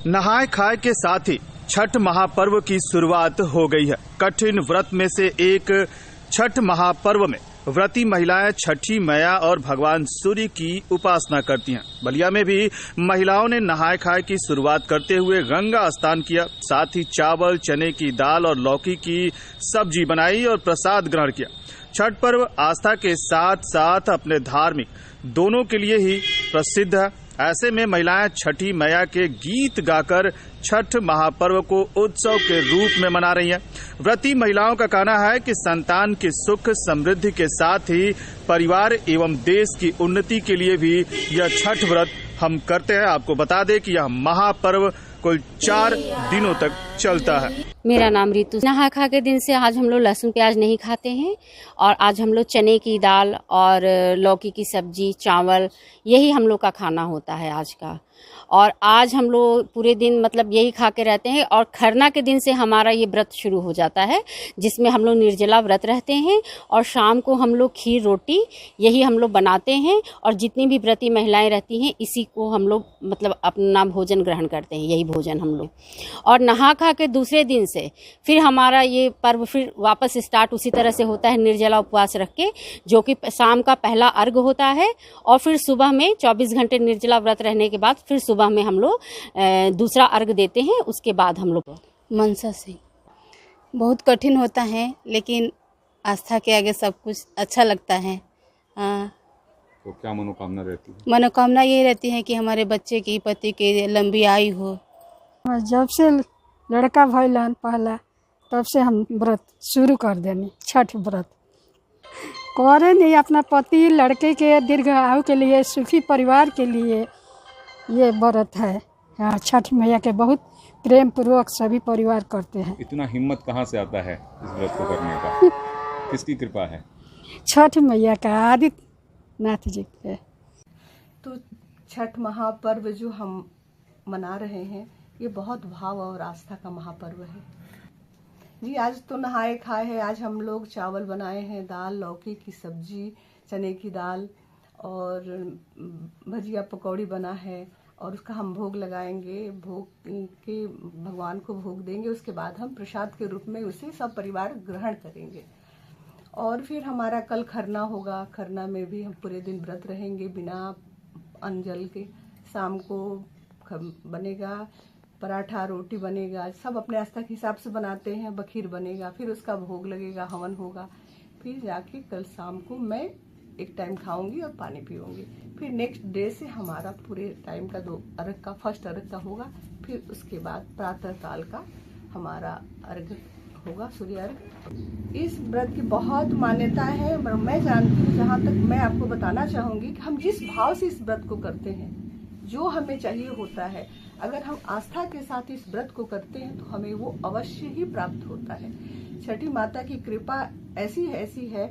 नहाय खाए के साथ ही छठ महापर्व की शुरुआत हो गई है। कठिन व्रत में से एक छठ महापर्व में व्रती महिलाएं छठी मैया और भगवान सूर्य की उपासना करती हैं। बलिया में भी महिलाओं ने नहाय खाए की शुरुआत करते हुए गंगा स्नान किया, साथ ही चावल, चने की दाल और लौकी की सब्जी बनाई और प्रसाद ग्रहण किया। छठ पर्व आस्था के साथ साथ अपने धार्मिक दोनों के लिए ही प्रसिद्ध है। ऐसे में महिलाएं छठी मैया के गीत गाकर छठ महापर्व को उत्सव के रूप में मना रही हैं। व्रती महिलाओं का कहना है कि संतान की सुख समृद्धि के साथ ही परिवार एवं देश की उन्नति के लिए भी यह छठ व्रत हम करते हैं। आपको बता दें कि यह महापर्व कुल 4 दिनों तक चलता है। मेरा नाम रितु। नहा खा के दिन से आज हम लोग लहसुन प्याज नहीं खाते हैं और आज हम लोग चने की दाल और लौकी की सब्जी, चावल, यही हम लोग का खाना होता है आज का। और आज हम लोग पूरे दिन मतलब यही खा के रहते हैं और खरना के दिन से हमारा ये व्रत शुरू हो जाता है, जिसमें हम लोग निर्जला व्रत रहते हैं और शाम को हम लोग खीर रोटी यही हम लोग बनाते हैं और जितनी भी व्रती महिलाएं रहती हैं इसी को हम लोग मतलब अपना भोजन ग्रहण करते हैं, यही भोजन हम लोग। और नहा खा के दूसरे दिन से फिर हमारा ये पर्व फिर वापस स्टार्ट उसी तरह से होता है, निर्जला उपवास रख के, जो कि शाम का पहला अर्घ होता है और फिर सुबह में 24 घंटे निर्जला व्रत रहने के बाद फिर सुबह में हम लोग दूसरा अर्घ देते हैं। उसके बाद हम लोग मनसा से बहुत कठिन होता है, लेकिन आस्था के आगे सब कुछ अच्छा लगता है। तो क्या मनोकामना रहती है? मनोकामना ये रहती है कि हमारे बच्चे की, पति की लंबी आयु हो। जब से लड़का भइलन पहला, तब से हम व्रत शुरू कर देनी, छठ व्रत करे नहीं, अपना पति लड़के के दीर्घ आयु के लिए, सुखी परिवार के लिए ये व्रत है। हाँ, छठ मैया के बहुत प्रेम पूर्वक सभी परिवार करते हैं। इतना हिम्मत कहाँ से आता है इस व्रत को करने का? किसकी कृपा है? छठ मैया का, आदित्यनाथ जी के। तो छठ महापर्व जो हम मना रहे हैं ये बहुत भाव और आस्था का महापर्व है जी। आज तो नहाए खाए है, आज हम लोग चावल बनाए हैं, दाल, लौकी की सब्जी, चने की दाल और भजिया पकौड़ी बना है और उसका हम भोग लगाएंगे। भोग के भगवान को भोग देंगे, उसके बाद हम प्रसाद के रूप में उसे सब परिवार ग्रहण करेंगे। और फिर हमारा कल खरना होगा। खरना में भी हम पूरे दिन व्रत रहेंगे बिना अन्न जल के। शाम को बनेगा पराठा, रोटी बनेगा, सब अपने आस्था के हिसाब से बनाते हैं। बखीर बनेगा, फिर उसका भोग लगेगा, हवन होगा। फिर जाके कल शाम को मैं एक टाइम खाऊंगी और पानी पीऊंगी। फिर नेक्स्ट डे से हमारा पूरे टाइम का 2 अर्घ का, फर्स्ट अर्घ का होगा। फिर उसके बाद प्रातः काल का हमारा अर्घ होगा, सूर्य अर्घ। इस व्रत की बहुत मान्यता है। मैं जानती हूँ, जहाँ तक मैं आपको बताना चाहूंगी कि हम जिस भाव से इस व्रत को करते हैं, जो हमें चाहिए होता है, अगर हम आस्था के साथ इस व्रत को करते हैं तो हमें वो अवश्य ही प्राप्त होता है। छठी माता की कृपा ऐसी है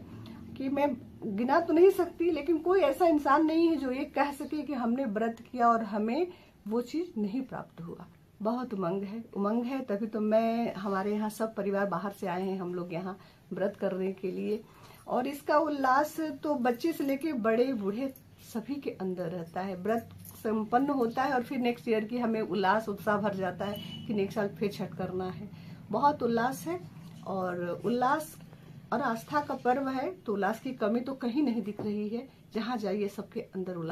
कि मैं गिना तो नहीं सकती, लेकिन कोई ऐसा इंसान नहीं है जो ये कह सके कि हमने व्रत किया और हमें वो चीज नहीं प्राप्त हुआ। बहुत उमंग है, तभी तो मैं, हमारे यहाँ सब परिवार बाहर से आए हैं, हम लोग यहाँ व्रत करने के लिए। और इसका उल्लास तो बच्चे से लेके बड़े बूढ़े सभी के अंदर रहता है। व्रत संपन्न होता है और फिर नेक्स्ट ईयर की हमें उल्लास, उत्साह भर जाता है कि नेक्स्ट साल फिर छठ करना है। बहुत उल्लास है और उल्लास और आस्था का पर्व है, तो उल्लास की कमी तो कहीं नहीं दिख रही है। जहाँ जाइए सबके अंदर उल्लास।